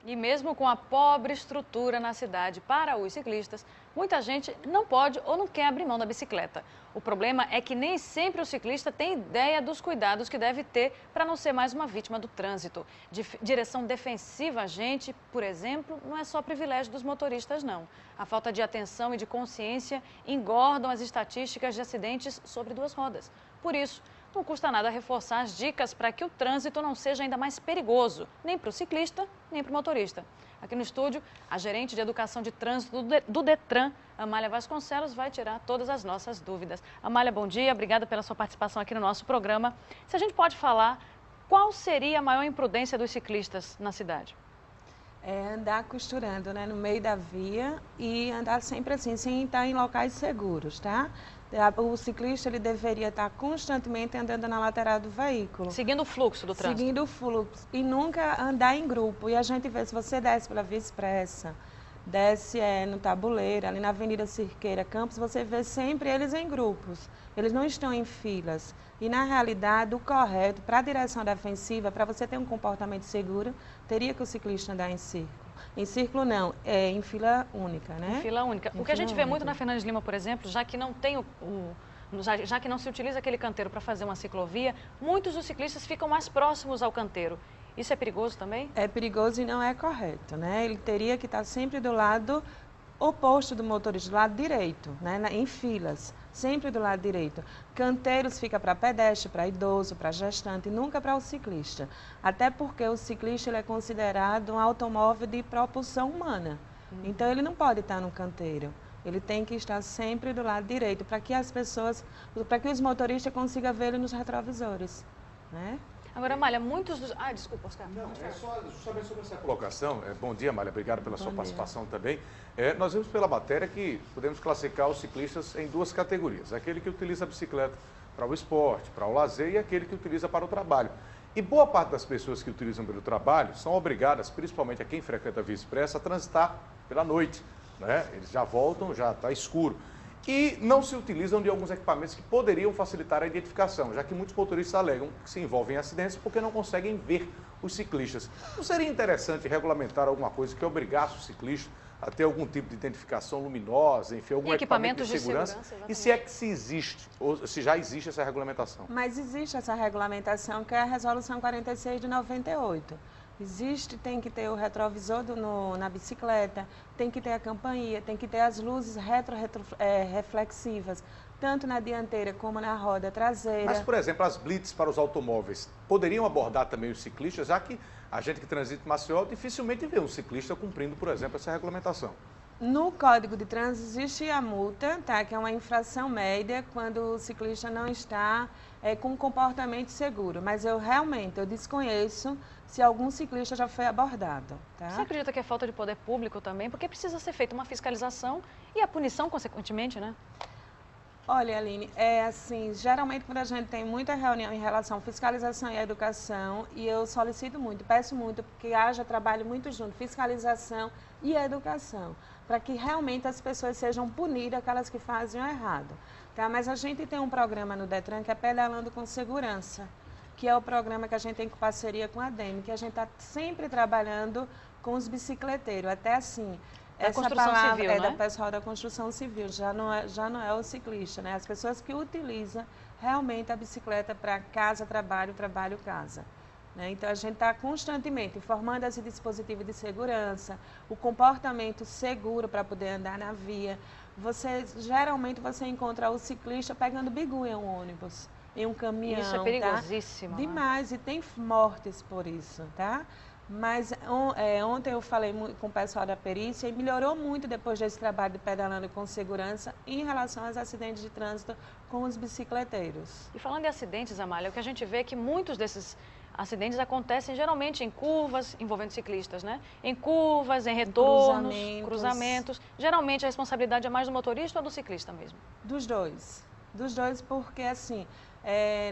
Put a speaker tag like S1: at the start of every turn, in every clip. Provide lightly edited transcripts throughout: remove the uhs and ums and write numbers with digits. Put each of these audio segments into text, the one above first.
S1: E mesmo com a pobre estrutura na cidade para os ciclistas, muita gente não pode ou não quer abrir mão da bicicleta. O problema é que nem sempre o ciclista tem ideia dos cuidados que deve ter para não ser mais uma vítima do trânsito. Direção defensiva, gente, por exemplo, não é só privilégio dos motoristas, não. A falta de atenção e de consciência engordam as estatísticas de acidentes sobre duas rodas. Por isso, não custa nada reforçar as dicas para que o trânsito não seja ainda mais perigoso, nem para o ciclista, nem para o motorista. Aqui no estúdio, a gerente de educação de trânsito do Detran, Amália Vasconcelos, vai tirar todas as nossas dúvidas. Amália, bom dia, obrigada pela sua participação aqui no nosso programa. Se a gente pode falar, qual seria a maior imprudência dos ciclistas na cidade?
S2: É andar costurando, né, no meio da via e andar sempre assim, sem estar em locais seguros, tá? O ciclista ele deveria estar constantemente andando na lateral do veículo.
S1: Seguindo o fluxo do trânsito.
S2: Seguindo o fluxo e nunca andar em grupo. E a gente vê, se você desce pela Via Expressa, desce no Tabuleiro, ali na Avenida Cirqueira, Campos, você vê sempre eles em grupos. Eles não estão em filas. E, na realidade, o correto para a direção defensiva, para você ter um comportamento seguro, teria que o ciclista andar em círculo. Em círculo não, em fila única, né?
S1: Em fila única. O que a gente vê muito na Fernandes Lima, por exemplo, já que não tem já que não se utiliza aquele canteiro para fazer uma ciclovia, muitos dos ciclistas ficam mais próximos ao canteiro. Isso é perigoso também?
S2: É perigoso e não é correto, né? Ele teria que estar sempre do lado oposto do motorista, do lado direito, né? Em filas, sempre do lado direito. Canteiros fica para pedestre, para idoso, para gestante, nunca para o ciclista. Até porque o ciclista ele é considerado um automóvel de propulsão humana. Então ele não pode estar no canteiro. Ele tem que estar sempre do lado direito, para que as pessoas, para que os motoristas consigam ver ele nos retrovisores, né?
S1: Agora, Amália, muitos dos... desculpa, Oscar.
S3: Não, é só justamente sobre essa colocação. Bom dia, Amália, obrigado pela sua participação também. Nós vimos pela matéria que podemos classificar os ciclistas em duas categorias. Aquele que utiliza a bicicleta para o esporte, para o lazer, e aquele que utiliza para o trabalho. E boa parte das pessoas que utilizam pelo trabalho são obrigadas, principalmente a quem frequenta a Via Expressa, a transitar pela noite, né? Eles já voltam, já está escuro. E não se utilizam de alguns equipamentos que poderiam facilitar a identificação, já que muitos motoristas alegam que se envolvem em acidentes porque não conseguem ver os ciclistas. Não seria interessante regulamentar alguma coisa que obrigasse o ciclista a ter algum tipo de identificação luminosa, enfim, algum equipamento de segurança? E se é que se existe, ou se já existe essa regulamentação?
S2: Mas existe essa regulamentação, que é a Resolução 46 de 98. Existe, tem que ter o retrovisor na bicicleta, tem que ter a campainha, tem que ter as luzes reflexivas, tanto na dianteira como na roda traseira.
S3: Mas, por exemplo, as blitz para os automóveis poderiam abordar também os ciclistas, já que a gente que transita em Maceió dificilmente vê um ciclista cumprindo, por exemplo, essa regulamentação.
S2: No Código de Trânsito existe a multa, tá? Que é uma infração média quando o ciclista não está com um comportamento seguro. Mas eu desconheço se algum ciclista já foi abordado. Tá?
S1: Você acredita que é falta de poder público também? Porque precisa ser feita uma fiscalização e a punição, consequentemente, né?
S2: Olha, Aline, geralmente quando a gente tem muita reunião em relação à fiscalização e à educação, e eu solicito muito, peço muito, que haja trabalho muito junto, fiscalização e educação, para que realmente as pessoas sejam punidas, aquelas que fazem o errado. Tá? Mas a gente tem um programa no Detran que é Pedalando com Segurança, que é o programa que a gente tem com parceria com a ADEME, que a gente está sempre trabalhando com os bicicleteiros, até assim... Essa palavra
S1: civil,
S2: é
S1: né?
S2: da pessoal da construção civil, já não é o ciclista, né? As pessoas que utilizam realmente a bicicleta para casa, trabalho, trabalho, casa. Né? Então, a gente está constantemente informando esse dispositivo de segurança, o comportamento seguro para poder andar na via. Geralmente, você encontra o ciclista pegando bigu em um ônibus, em um caminhão.
S1: Isso é perigosíssimo.
S2: Tá? Demais, e tem mortes por isso, tá? Mas ontem eu falei com o pessoal da perícia e melhorou muito depois desse trabalho de Pedalando com Segurança em relação aos acidentes de trânsito com os bicicleteiros.
S1: E falando em acidentes, Amália, o que a gente vê é que muitos desses acidentes acontecem geralmente em curvas envolvendo ciclistas, né? Em curvas, em retornos, cruzamentos. Geralmente a responsabilidade é mais do motorista ou do ciclista mesmo?
S2: Dos dois. Dos dois porque, assim,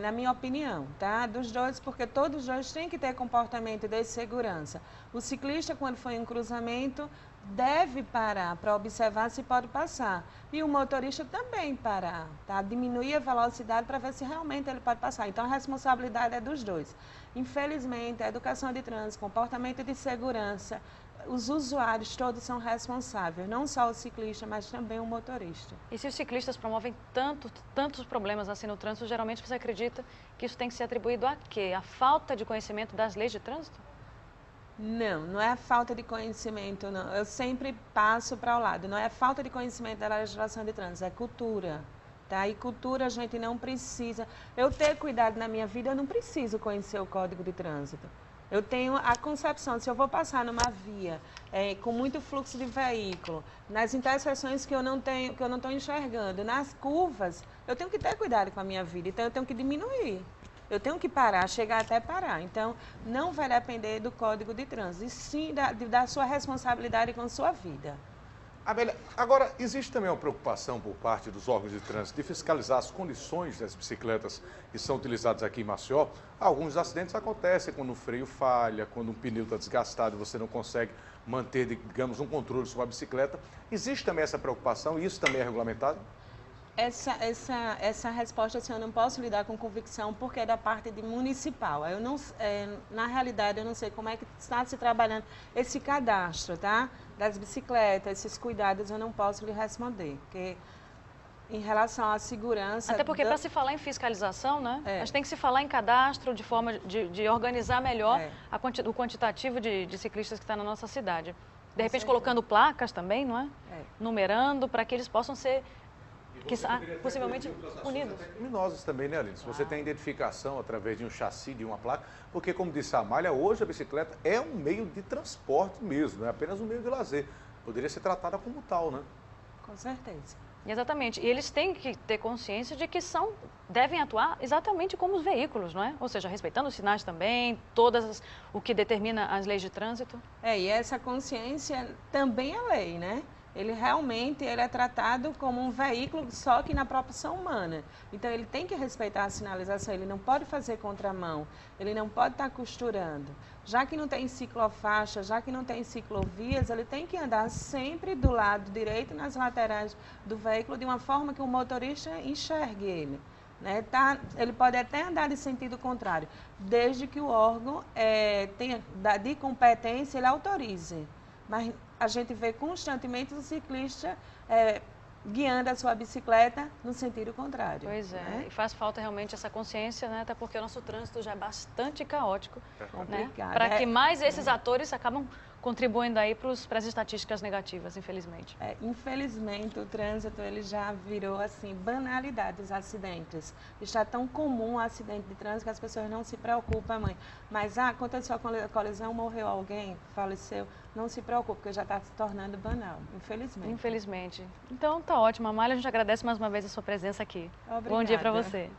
S2: na minha opinião, tá? Dos dois, porque todos os dois têm que ter comportamento de segurança. O ciclista, quando for em cruzamento, deve parar para observar se pode passar. E o motorista também parar, tá? Diminuir a velocidade para ver se realmente ele pode passar. Então, a responsabilidade é dos dois. Infelizmente, a educação de trânsito, comportamento de segurança, os usuários todos são responsáveis, não só o ciclista, mas também o motorista.
S1: E se os ciclistas promovem tantos problemas assim no trânsito, geralmente você acredita que isso tem que ser atribuído a quê? A falta de conhecimento das leis de trânsito?
S2: Não, não é a falta de conhecimento, não. Eu sempre passo para o lado. Não é a falta de conhecimento da legislação de trânsito, é cultura. Tá? E cultura a gente não precisa. Eu ter cuidado na minha vida, eu não preciso conhecer o Código de Trânsito. Eu tenho a concepção, se eu vou passar numa via com muito fluxo de veículo, nas interseções que eu não estou enxergando, nas curvas, eu tenho que ter cuidado com a minha vida, então eu tenho que diminuir. Eu tenho que parar, chegar até parar. Então, não vai depender do Código de Trânsito, e sim da sua responsabilidade com a sua vida.
S3: Amélia, agora, existe também uma preocupação por parte dos órgãos de trânsito de fiscalizar as condições das bicicletas que são utilizadas aqui em Maceió. Alguns acidentes acontecem quando o freio falha, quando um pneu está desgastado e você não consegue manter, digamos, um controle sobre a bicicleta. Existe também essa preocupação e isso também é regulamentado?
S2: Essa resposta assim, eu não posso lhe dar com convicção porque é da parte de municipal. Eu não, na realidade, eu não sei como é que está se trabalhando esse cadastro, tá? Das bicicletas, esses cuidados, eu não posso lhe responder. Porque em relação à segurança...
S1: Até porque para se falar em fiscalização, né? A gente tem que se falar em cadastro de forma de organizar melhor o quantitativo de ciclistas que está na nossa cidade. De repente colocando placas também, não é? Numerando para que eles possam ser... que possivelmente punidos.
S3: Criminosos também, né, Aline? Se você tem identificação através de um chassi, de uma placa, porque, como disse a Amália, hoje a bicicleta é um meio de transporte mesmo, não é apenas um meio de lazer. Poderia ser tratada como tal, né?
S2: Com certeza.
S1: Exatamente. E eles têm que ter consciência de que devem atuar exatamente como os veículos, não é? Ou seja, respeitando os sinais também, o que determina as leis de trânsito.
S2: E essa consciência também é lei, né? Ele realmente é tratado como um veículo, só que na proporção humana. Então, ele tem que respeitar a sinalização, ele não pode fazer contramão, ele não pode estar costurando. Já que não tem ciclofaixa, já que não tem ciclovias, ele tem que andar sempre do lado direito, nas laterais do veículo, de uma forma que o motorista enxergue ele. Né? Ele pode até andar de sentido contrário, desde que o órgão tenha de competência, ele autorize. Mas a gente vê constantemente o ciclista guiando a sua bicicleta no sentido contrário.
S1: Pois é,
S2: né?
S1: E faz falta realmente essa consciência, né? Até porque o nosso trânsito já é bastante caótico.
S2: Complicado.
S1: Para que mais esses atores acabam contribuindo aí para as estatísticas negativas, infelizmente.
S2: Infelizmente, o trânsito ele já virou assim banalidade, os acidentes. Está tão comum o acidente de trânsito que as pessoas não se preocupam, mãe. Mas aconteceu a colisão, morreu alguém, faleceu, não se preocupe, porque já está se tornando banal, infelizmente.
S1: Infelizmente. Então, tá ótimo, Amália, a gente agradece mais uma vez a sua presença aqui.
S2: Obrigada.
S1: Bom dia para você.